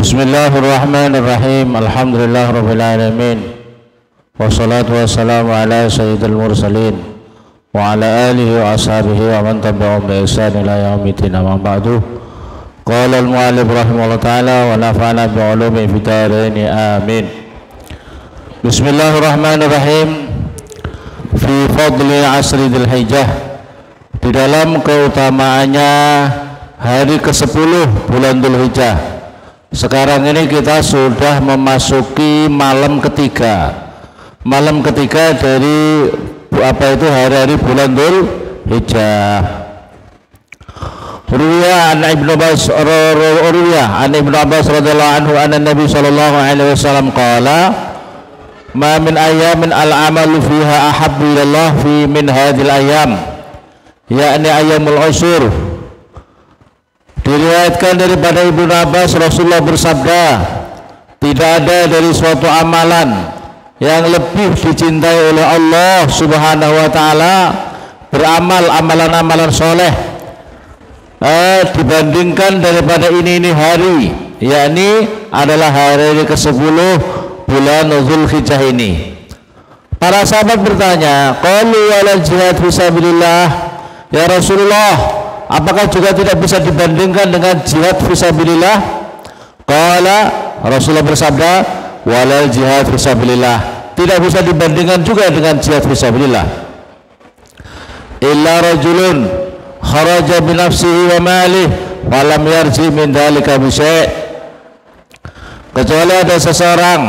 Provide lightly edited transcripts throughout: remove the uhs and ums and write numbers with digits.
Bismillahirrahmanirrahim. Alhamdulillahirabbil alamin. Wassalatu wassalamu ala sayyidil mursalin wa ala alihi wa ashabihi wa man tabi'ahum bi ihsan ila yaumiddin. Amma ba'du. Qala al-mu'allif rahimahullah ta'ala wa nafa'ana bi 'ulumi fid dharain. Amin. Bismillahirrahmanirrahim. Fi fadli asri Dzulhijjah, di dalam keutamaannya hari ke-10 bulan Dzulhijjah. Sekarang ini kita sudah memasuki malam ketiga dari hari-hari bulan Dzulhijjah. Ruwiya an Ibnu Abbas radhiyallahu anhu anna Nabi sallallahu alaihi wasallam qala ma min ayamin al-amalu fiha ahabbu ilallah fi min hadhil ayam, yakni ayyamul usyur. Diriwayatkan daripada Ibnu Abbas, Rasulullah bersabda, tidak ada dari suatu amalan yang lebih dicintai oleh Allah Subhanahu wa ta'ala, beramal amalan-amalan soleh dibandingkan daripada ini hari, yakni adalah hari ke-10 bulan Dzulhijjah ini. Para sahabat bertanya, qalu wala jihad fisabilillah, ya Rasulullah, apakah juga tidak bisa dibandingkan dengan jihad fisabilillah? Qala, Rasulullah bersabda, walal jihad fisabilillah, tidak bisa dibandingkan juga dengan jihad fisabilillah. Illa rajulun kharaja bi nafsihi wa malih wa lam yarji min dzalika bi syai', kecuali ada seseorang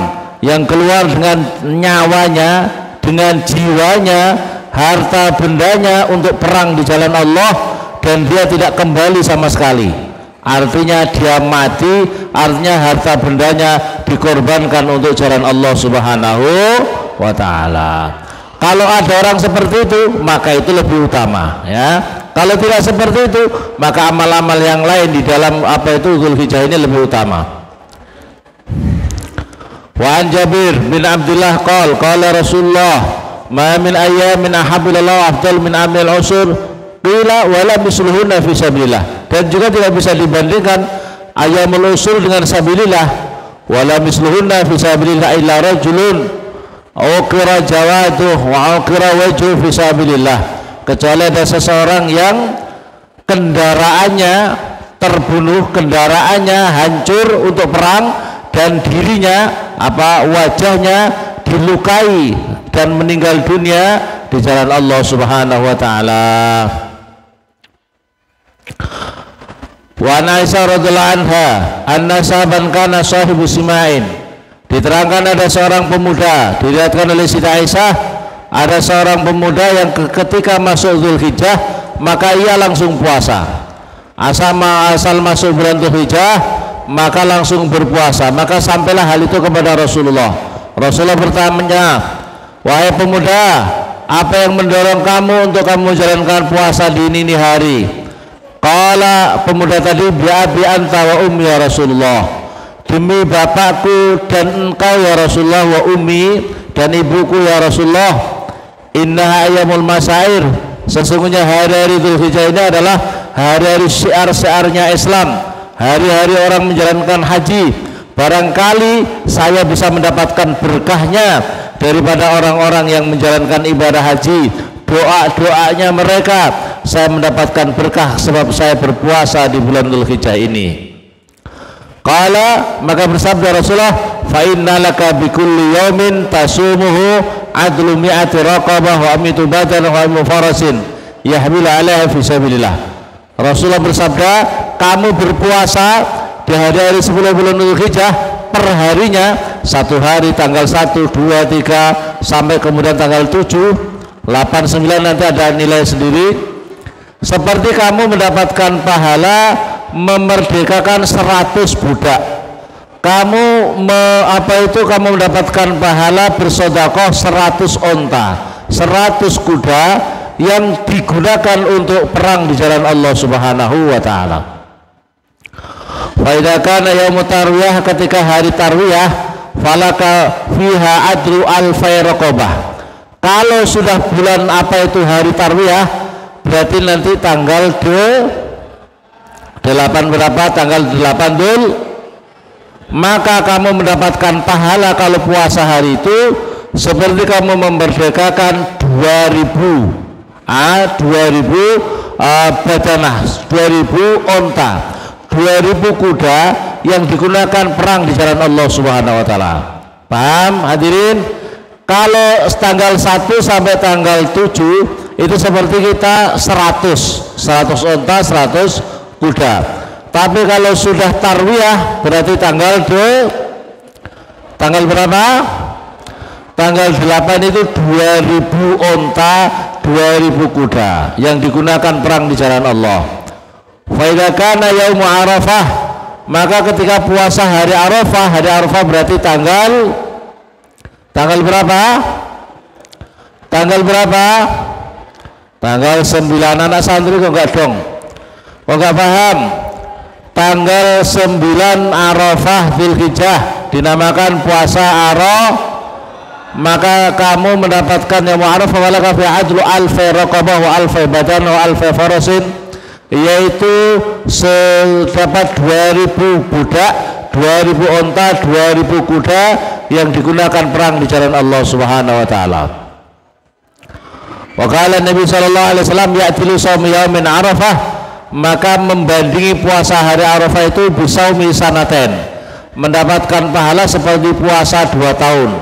yang keluar dengan nyawanya, dengan jiwanya, harta bendanya untuk perang di jalan Allah, dan dia tidak kembali sama sekali. Artinya dia mati, artinya harta bendanya dikorbankan untuk jalan Allah Subhanahu wa ta'ala. Kalau ada orang seperti itu, maka itu lebih utama, ya. Kalau tidak seperti itu, maka amal-amal yang lain di dalam Dzulhijjah ini lebih utama. Wa an Jabir bin Abdullah qala Rasulullah ma min ayyamin ahabbillah afdal min amil usur qila wala misluhunna fi sabilillah, dan juga tidak bisa dibandingkan ayyamul usul dengan sabilillah. Wala misluhunna fi sabilillah illa rajulun uqira jawaduh wa uqira wajhu fi sabilillah, kecuali ada seseorang yang kendaraannya terbunuh, kendaraannya hancur untuk perang, dan dirinya wajahnya dilukai dan meninggal dunia di jalan Allah Subhanahu wa ta'ala. Wa Aisyah radhiyallahu anha anna sahaban kana sahibu sima'in, diterangkan ada seorang pemuda, diriwayatkan oleh Siti Aisyah, ada seorang pemuda yang ketika masuk Dzulhijjah maka ia langsung puasa. Asal masuk bulan Dzulhijjah maka langsung berpuasa. Maka sampailah hal itu kepada Rasulullah. Rasulullah bertanya, wahai pemuda, apa yang mendorong kamu untuk kamu menjalankan puasa di ini hari? Qala, pemuda tadi, bi'abi anta wa ummi ya Rasulullah, demi bapakku dan engkau ya Rasulullah, wa ummi, dan ibuku ya Rasulullah, innaha ayyamul masair, sesungguhnya hari-hari Dzulhijjah ini adalah hari-hari syiar-syiarnya Islam, hari-hari orang menjalankan haji. Barangkali saya bisa mendapatkan berkahnya daripada orang-orang yang menjalankan ibadah haji. Doa-doanya mereka saya mendapatkan berkah sebab saya berpuasa di bulan Dzulhijjah ini. Qala, maka bersabda Rasulullah, fa inna laka bi kulli yaumin tasumuhu adlu mi'ati raqabah wa amitu badan wa imu farasin yahmilu alaiha fi sabilillah. Rasulullah bersabda, kamu berpuasa di hari-hari 10 bulan Dzulhijjah perharinya, satu hari tanggal 1, 2, 3 sampai kemudian tanggal 7, 8, 9 nanti ada nilai sendiri, seperti kamu mendapatkan pahala memerdekakan 100 budak. Kamu kamu mendapatkan pahala bersedekah 100 onta, 100 kuda yang digunakan untuk perang di jalan Allah Subhanahu wa ta'ala. Fa idza kana yaumut tarwiyah, ketika hari tarwiyah, falaka fiha adru alfai raqabah. Kalau sudah bulan hari tarwiyah, berarti nanti tanggal 8 berapa? Tanggal 8 maka kamu mendapatkan pahala kalau puasa hari itu seperti kamu memerdekakan 2000 badanah, 2000 onta, 2000 kuda yang digunakan perang di jalan Allah Subhanahu wa taala. Paham hadirin? Kalau tanggal 1 sampai tanggal 7 itu seperti kita 100 onta, 100 kuda. Tapi kalau sudah tarwiyah berarti tanggal berapa? Tanggal 8 itu 2000 onta, 2000 kuda yang digunakan perang di jalan Allah. Fa idza kana yaum Arafah, maka ketika puasa hari Arafah berarti tanggal berapa? Tanggal berapa? Tanggal 9. Anak santri kok enggak dong? Kok enggak paham? Tanggal 9 Arafah Dzulhijjah dinamakan puasa Arafah. Maka kamu mendapatkan yang Arafah walaka fi ajlu alfi raqabah wa alfi badan wa alfi farasin, yaitu sedapat 2000 budak, 2000 onta, 2000 kuda yang digunakan perang di jalan Allah Subhanahu wa taala. Wa qala Nabi sallallahu alaihi wasallam ya'tilu shaum yaumin Arafah, maka membandingi puasa hari Arafah itu bisaumi sanaten, mendapatkan pahala seperti puasa 2 tahun.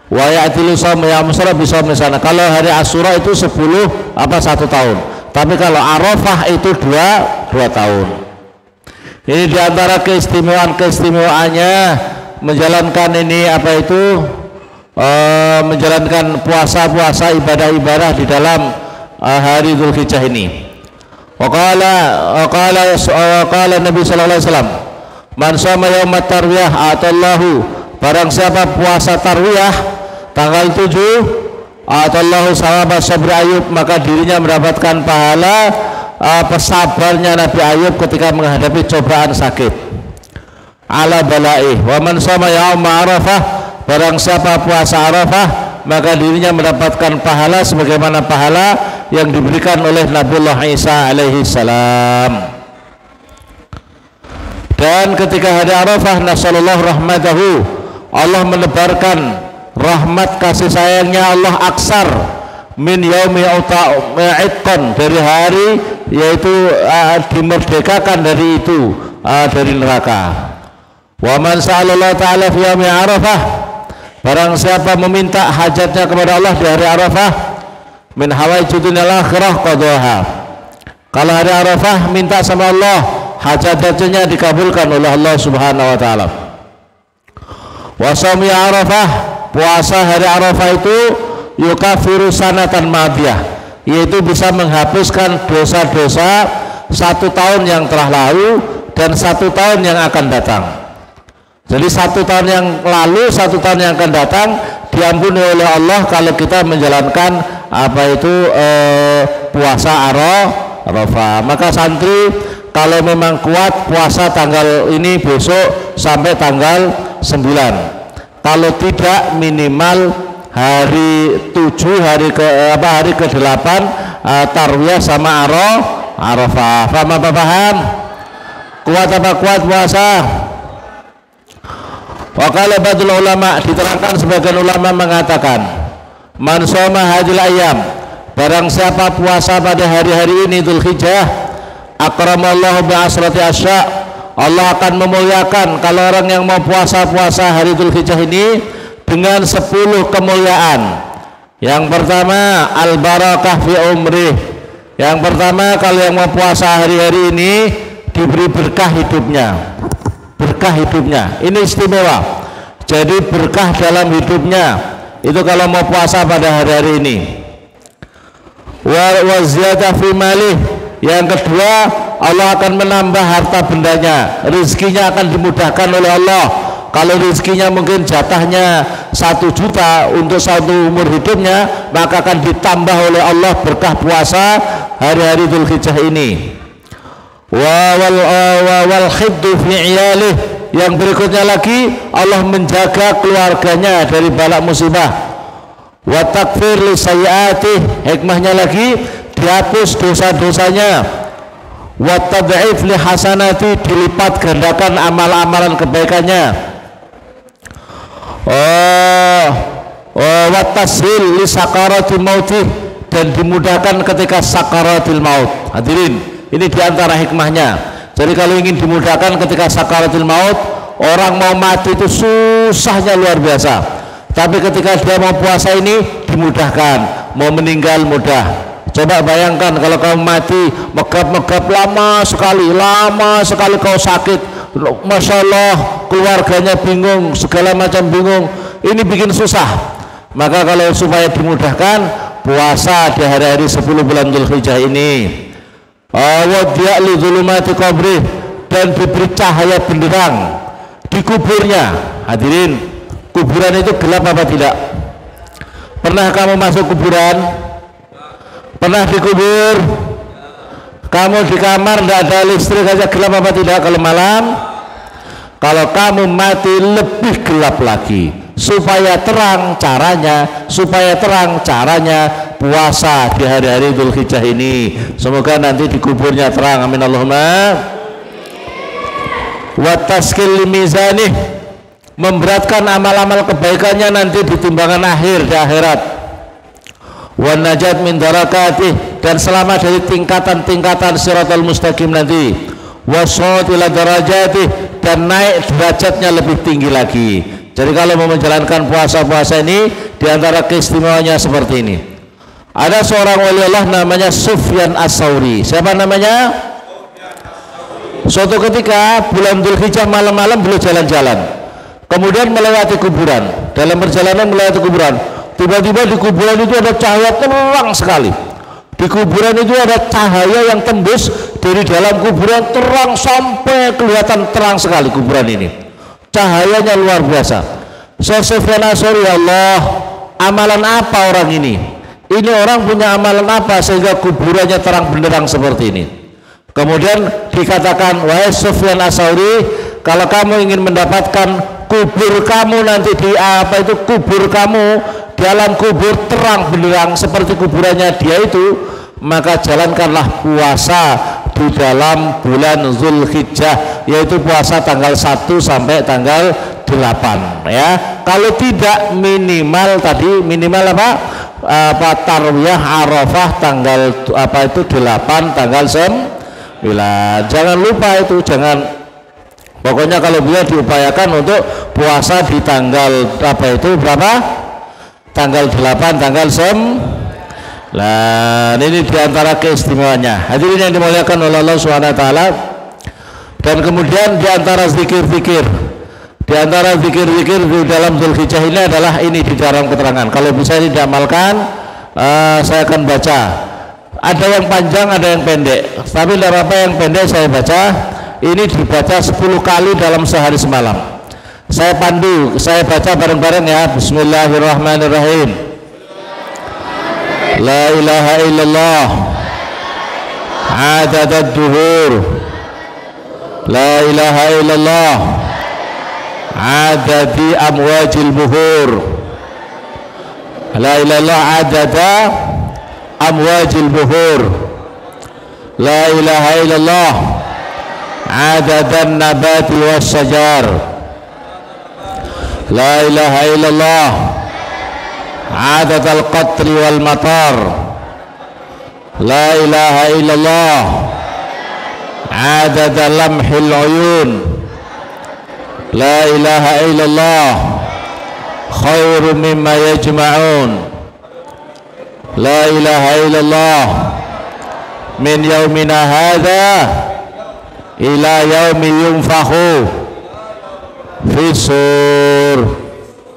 Wa ya'tilu shaum yaum Asyura bisaumi sana. Kalau hari Asyura itu 1 tahun. Tapi kalau Arafah itu 2 tahun. Ini diantara keistimewaan-keistimewaannya menjalankan ini menjalankan puasa-puasa, ibadah-ibadah di dalam hari Dzulhijjah ini. Waqala Nabi sallallahu alaihi wasallam, man shoma yaumat tarwiyah atallahu, barang siapa puasa tarwiyah tanggal 7 atallahu sawaba sabri Ayub, maka dirinya mendapatkan pahala pesabarnya Nabi Ayub ketika menghadapi cobaan sakit. Ala balaih. Wa man shoma yaum Arafah, barang siapa puasa Arafah maka dirinya mendapatkan pahala sebagaimana pahala yang diberikan oleh Nabiullah Isa alaihi salam. Dan ketika hari Arafah nasallallahu rahmatahu, Allah menebarkan rahmat kasih sayangnya Allah aksar min yaumi uta'itqan, dari hari yaitu dimerdekakan dari itu, dari neraka. Wa man sa'alallahu ta'ala fi yaumi Arafah, barang siapa meminta hajatnya kepada Allah di hari Arafah, min hawaijudil akhirah qadaha, kalau hari Arafah minta sama Allah, hajat-hajatnya dikabulkan oleh Allah Subhanahu wa taala. Wa shaumi Arafah, puasa hari Arafah itu yukafiru sanatan madiyah, yaitu bisa menghapuskan dosa-dosa 1 tahun yang telah lalu dan 1 tahun yang akan datang. Jadi 1 tahun yang lalu, 1 tahun yang akan datang diampuni oleh Allah kalau kita menjalankan puasa Arafah. Maka santri kalau memang kuat puasa tanggal ini besok sampai tanggal 9. Kalau tidak minimal hari 7, hari ke-8 tarwiyah sama Arafah. Paham apa paham? Kuat apa kuat puasa? Wa qala ba'dul ulama, diterangkan sebagian ulama mengatakan, man shoma hadil ayyam, barang siapa puasa pada hari-hari ini Dzulhijjah, akramallahu bi asrati asya', Allah akan memuliakan kalau orang yang mau puasa hari Dzulhijjah ini dengan 10 kemuliaan. Yang pertama al-barakah fi umrih. Yang pertama, kalau yang mau puasa hari-hari ini diberi berkah hidupnya. Berkah hidupnya ini istimewa. Jadi berkah dalam hidupnya itu kalau mau puasa pada hari-hari ini. Wa ziyadah fi malih. Yang kedua, Allah akan menambah harta bendanya, rezekinya akan dimudahkan oleh Allah. Kalau rezekinya mungkin jatahnya 1 juta untuk 1 umur hidupnya, maka akan ditambah oleh Allah berkah puasa hari-hari Dzulhijjah ini. Wal khiddu fi iyalih, yang berikutnya lagi Allah menjaga keluarganya dari bala musibah. Wa takfir li sayyi'atih, hikmahnya lagi dihapus dosa-dosanya. wa tad'if li hasanati, dilipat gandakan amal-amalan kebaikannya. Wa tashil li sakarati mauti, dan dimudahkan ketika sakaratil maut. Hadirin, ini diantara hikmahnya. Jadi kalau ingin dimudahkan ketika sakaratil maut, orang mau mati itu susahnya luar biasa, tapi ketika dia mau puasa ini dimudahkan, mau meninggal mudah. Coba bayangkan kalau kamu mati megap-megap lama sekali kau sakit, Masya Allah, keluarganya bingung, segala macam bingung, ini bikin susah. Maka kalau supaya dimudahkan, puasa di hari-hari 10 bulan Dzulhijjah ini. Wadi'li zulumati qabri, dan diberi cahaya benderang di kuburnya. Hadirin, kuburan itu gelap apa tidak? Pernah kamu masuk kuburan? Pernah dikubur? Kamu di kamar tidak ada listrik aja gelap apa tidak kalau malam? Kalau kamu mati lebih gelap lagi. Supaya terang caranya puasa di hari-hari Dzulhijjah ini. Semoga nanti di kuburnya terang, amin Allahumma. Wa taskil mizanih, memberatkan amal-amal kebaikannya nanti di timbangan akhir di akhirat. Wa najat min darakatih, dan selamat dari tingkatan-tingkatan siratal mustaqim nanti. Wa shawt ila darajatih, dan naik derajatnya lebih tinggi lagi. Jadi kalau mau menjalankan puasa-puasa ini, diantara keistimewaannya seperti ini. Ada seorang wali Allah namanya Sufyan As-Tsauri. Siapa namanya? Suatu ketika bulan Dzulhijjah malam-malam beliau jalan-jalan, kemudian melewati kuburan. Dalam perjalanan melewati kuburan, tiba-tiba di kuburan itu ada cahaya terang sekali. Di kuburan itu ada cahaya yang tembus dari dalam kuburan, terang sampai kelihatan terang sekali kuburan ini. Cahayanya luar biasa. Sufyan As-Tsauri, Allah, amalan apa orang ini? Ini orang punya amalan apa sehingga kuburannya terang benderang seperti ini? Kemudian dikatakan, wahai Sufyan As-Tsauri, kalau kamu ingin mendapatkan kubur kamu nanti di kubur kamu dalam kubur terang benderang seperti kuburannya dia itu, maka jalankanlah puasa di dalam bulan Dzulhijjah, yaitu puasa tanggal 1 sampai tanggal 8 ya. Kalau tidak minimal apa? Tarwiyah Arafah tanggal 8 tanggal 9. Jangan lupa itu, pokoknya kalau bisa diupayakan untuk puasa di tanggal berapa? Tanggal 8 tanggal 9. Nah, ini diantara keistimewaannya. Hadirin yang dimuliakan oleh Allah SWT. Dan kemudian diantara zikir-zikir di dalam Dzulhijjah ini adalah ini di dalam keterangan. Kalau bisa ini diamalkan, saya akan baca. Ada yang panjang, ada yang pendek. Tapi tidak apa yang pendek saya baca. Ini dibaca 10 kali dalam sehari semalam. Saya pandu, saya baca bareng-bareng ya. Bismillahirrahmanirrahim. La ilaha illallah adadad duhur, la ilaha illallah adadi amwajil buhur, la ilaha illallah adada amwajil buhur, la ilaha illallah adadan nabati was sajar, la ilaha illallah عدد القطر والمطر، لا إله إلا الله عدد لمح العيون، لا إله إلا الله خير مما يجمعون، لا إله إلا الله من يومنا هذا إلى يوم ينفخ في الصور.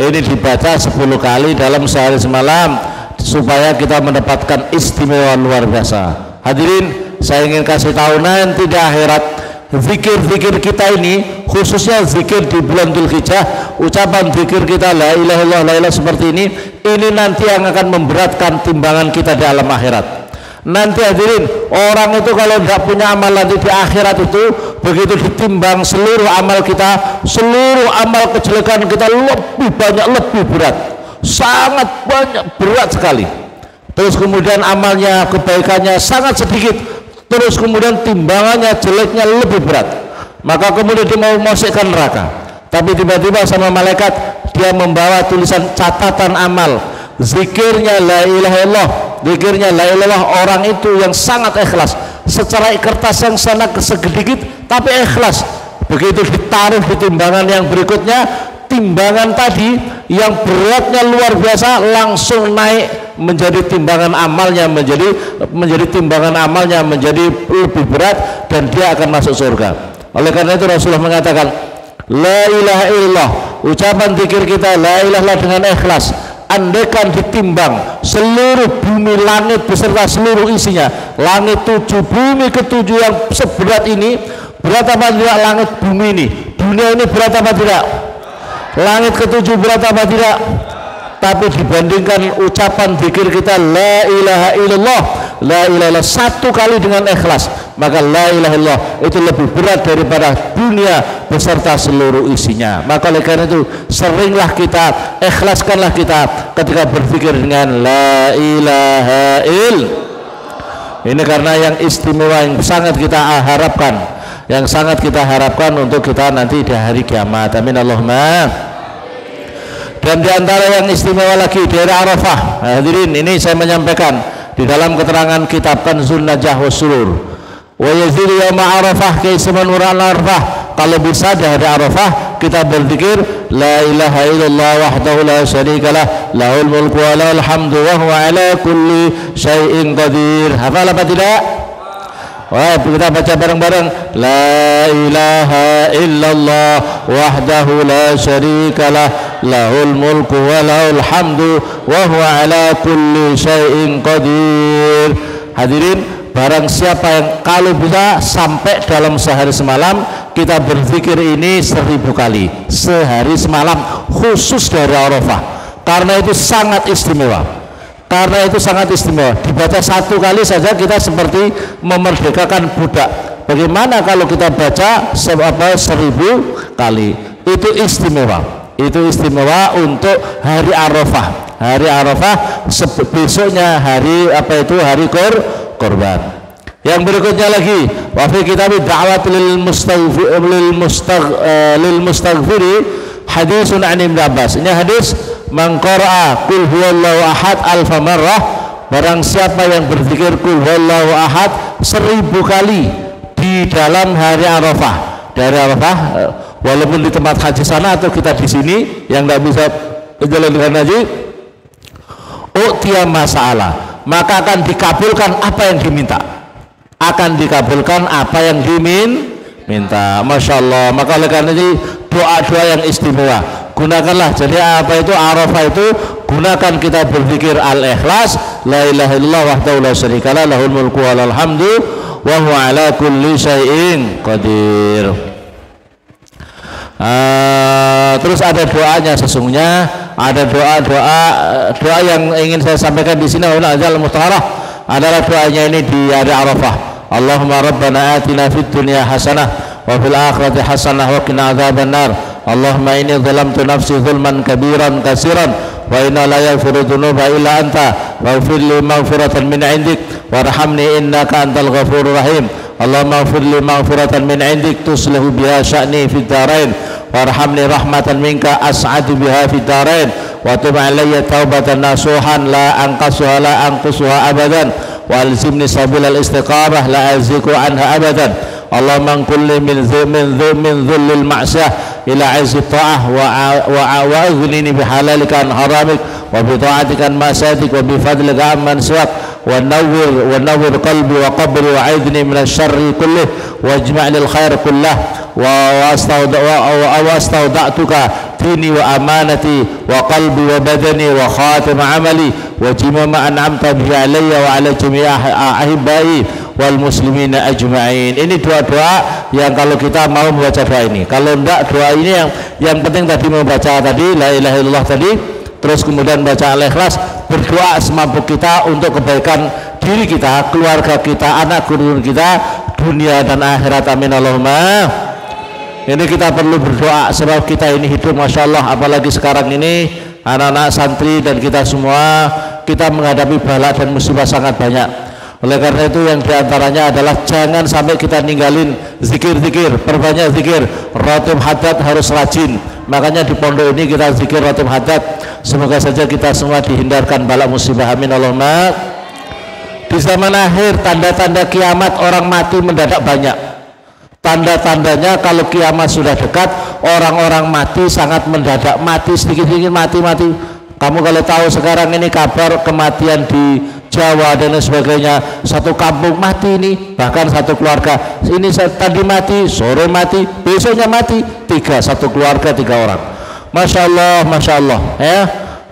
Ini dibaca 10 kali dalam sehari semalam supaya kita mendapatkan istimewa luar biasa. Hadirin, saya ingin kasih tahu nanti di akhirat zikir-zikir kita ini, khususnya zikir di bulan Dzulhijjah, ucapan zikir kita la ilaha illallah, la ilaha seperti ini nanti yang akan memberatkan timbangan kita di alam akhirat. Nanti hadirin, orang itu kalau tidak punya amal nanti di akhirat itu, begitu ditimbang seluruh amal kita, seluruh amal kejelekan kita lebih banyak, lebih berat, sangat banyak, berat sekali. Terus kemudian amalnya, kebaikannya sangat sedikit, terus kemudian timbangannya jeleknya lebih berat, maka kemudian dia mau masukkan neraka. Tapi tiba-tiba sama malaikat dia membawa tulisan catatan amal, zikirnya la ilaha illallah, zikirnya la ilaha illallah, orang itu yang sangat ikhlas, secara kertas yang sangat segedikit tapi ikhlas. Begitu ditaruh di timbangan yang berikutnya, timbangan tadi yang beratnya luar biasa langsung naik menjadi timbangan amalnya, menjadi timbangan amalnya menjadi lebih berat dan dia akan masuk surga. Oleh karena itu Rasulullah mengatakan la ilaha illallah, ucapan zikir kita la ilaha illallah dengan ikhlas, andaikan ditimbang seluruh bumi langit beserta seluruh isinya, langit 7 bumi ke-7 yang seberat ini, berat apa tidak langit bumi ini, dunia ini berat apa tidak, langit ke-7 berat apa tidak. Tapi dibandingkan ucapan zikir kita la ilaha illallah, la ilaha illallah satu kali dengan ikhlas, maka la ilaha illallah itu lebih berat daripada dunia beserta seluruh isinya. Maka oleh karena itu seringlah kita, ikhlaskanlah kita ketika berzikir dengan la ilaha illallah. Ini karena yang istimewa yang sangat kita harapkan, yang sangat kita harapkan untuk kita nanti di hari kiamat. Amin Allahumma. Dan diantara yang istimewa lagi di hari Arafah, hadirin, ini saya menyampaikan di dalam keterangan kitab Kanzun Najah wa Surur, wa yazidu yawma Arafah kaisaman ural Arafah. Kalau bisa di hari Arafah kita berzikir la ilaha illallah wahdahu la syarikalah lahul mulku wa lahul hamdu wa huwa ala kulli syai'in qadir. Hafal apa tidak? Wah, kita baca bareng-bareng la ilaha illallah wahdahu la syarikalah lahul mulku wa lahul hamdu wa huwa ala kulli syai'in qadir. Hadirin, barang siapa yang kalau bisa sampai dalam sehari semalam kita berzikir ini 1000 kali sehari semalam, khusus dari Arafah, karena itu sangat istimewa. Karena itu sangat istimewa. Dibaca 1 kali saja kita seperti memerdekakan budak. Bagaimana kalau kita baca 1000 kali? Itu istimewa. Itu istimewa untuk hari Arafah. Hari Arafah besoknya hari apa itu? Hari Kurban. Yang berikutnya lagi, wa fi kitab da'wat lil mustaghfiri hadisun an Ibnu Abbas. Ini hadis, man qara'a qul huwallahu ahad alfa marrah, barang siapa yang berzikir qul huwallahu ahad 1000 kali di dalam hari Arafah. Dari Arafah, walaupun di tempat haji sana atau kita di sini yang tidak bisa menjalankan haji, u'tiya masalah, maka akan dikabulkan apa yang diminta, akan dikabulkan apa yang diminta. Masya Allah. Maka oleh karena itu doa-doa yang istimewa gunakanlah. Jadi apa itu Arafah itu, gunakan kita berzikir al-ikhlas la ilaha illallah wahdahu la syarikalah lahul mulku wa lahul hamdu wa huwa ala kulli syai'in qadir. Terus ada doanya, sesungguhnya ada doa yang ingin saya sampaikan di sini adalah doanya ini di hari Arafah. Allahumma rabbana atina fid dunya hasanah wa fil akhirati hasanah wa qina adzabannar. Allahumma inni zalamtu nafsi zulman kabiran katsiran wa inna la yaghfiru dzunuba illa anta waghfir li maghfiratan min 'indik warhamni innaka antal ghafurur rahim. Allahumma ighfir li maghfiratan min 'indik tuslihu biha sya'ni fid dharain warhamni rahmatan minka as'adu biha fid dharain wa tub 'alayya taubatan nasuhan la anqasuha la anqusuha abadan walzimni sabilal istiqamah la aziku anha abadan. Allahumma kulli min dhullil ma'siyah ila 'izzi ta'ah wa aghnini bihalalika an haramik wa bi ta'atika an ma'siyatik wa bi fadlika amman siwak wa nawwir qalbi wa qabri wa 'idni min asy-syarri kullih wajma' lil khair kullah wa astawda'tuka dini wa amanati wa qalbi wa badani wa khatim amali wa jimama an'amta bihi alayya wa ala jami'i ahibbai wal muslimina ajma'in. Ini doa-doa yang kalau kita mau membaca doa ini, kalau enggak doa ini yang penting tadi membaca tadi la ilaha illallah tadi, terus kemudian baca al-ikhlas, berdoa semampu kita untuk kebaikan diri kita, keluarga kita, anak keturunan kita, dunia dan akhirat. Amin Allahumma. Ini kita perlu berdoa sebab kita ini hidup Masya Allah, apalagi sekarang ini anak-anak santri dan kita semua, kita menghadapi bala dan musibah sangat banyak. Oleh karena itu yang diantaranya adalah jangan sampai kita ninggalin zikir-zikir, perbanyak zikir. Ratib hadat harus rajin. Makanya di pondok ini kita zikir ratib hadat. Semoga saja kita semua dihindarkan bala musibah, amin Allahumma. Di zaman akhir tanda-tanda kiamat orang mati mendadak banyak. Tanda-tandanya kalau kiamat sudah dekat, orang-orang mati sangat mendadak, mati sedikit-sedikit, mati. Kamu kalau tahu sekarang ini kabar kematian di Jawa dan sebagainya, satu kampung mati ini, bahkan satu keluarga ini tadi mati, sore mati, besoknya mati, satu keluarga 3 orang. Masya Allah ya.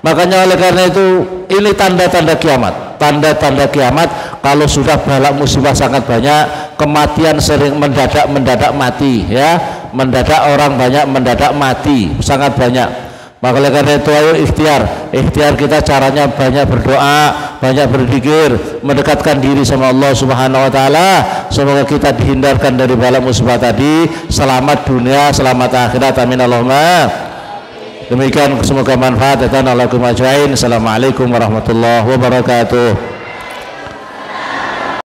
Makanya oleh karena itu ini tanda-tanda kiamat, tanda-tanda kiamat. Kalau sudah balak musibah sangat banyak, kematian sering mendadak mati ya, mendadak orang banyak mendadak mati sangat banyak. Maka oleh karena itu ayo ikhtiar kita caranya banyak berdoa, banyak berzikir, mendekatkan diri sama Allah Subhanahu wa taala. Semoga kita dihindarkan dari bala musibah tadi, selamat dunia, selamat akhirat, amin Allahumma. Demikian, semoga manfaat dan Assalamualaikum warahmatullahi wabarakatuh.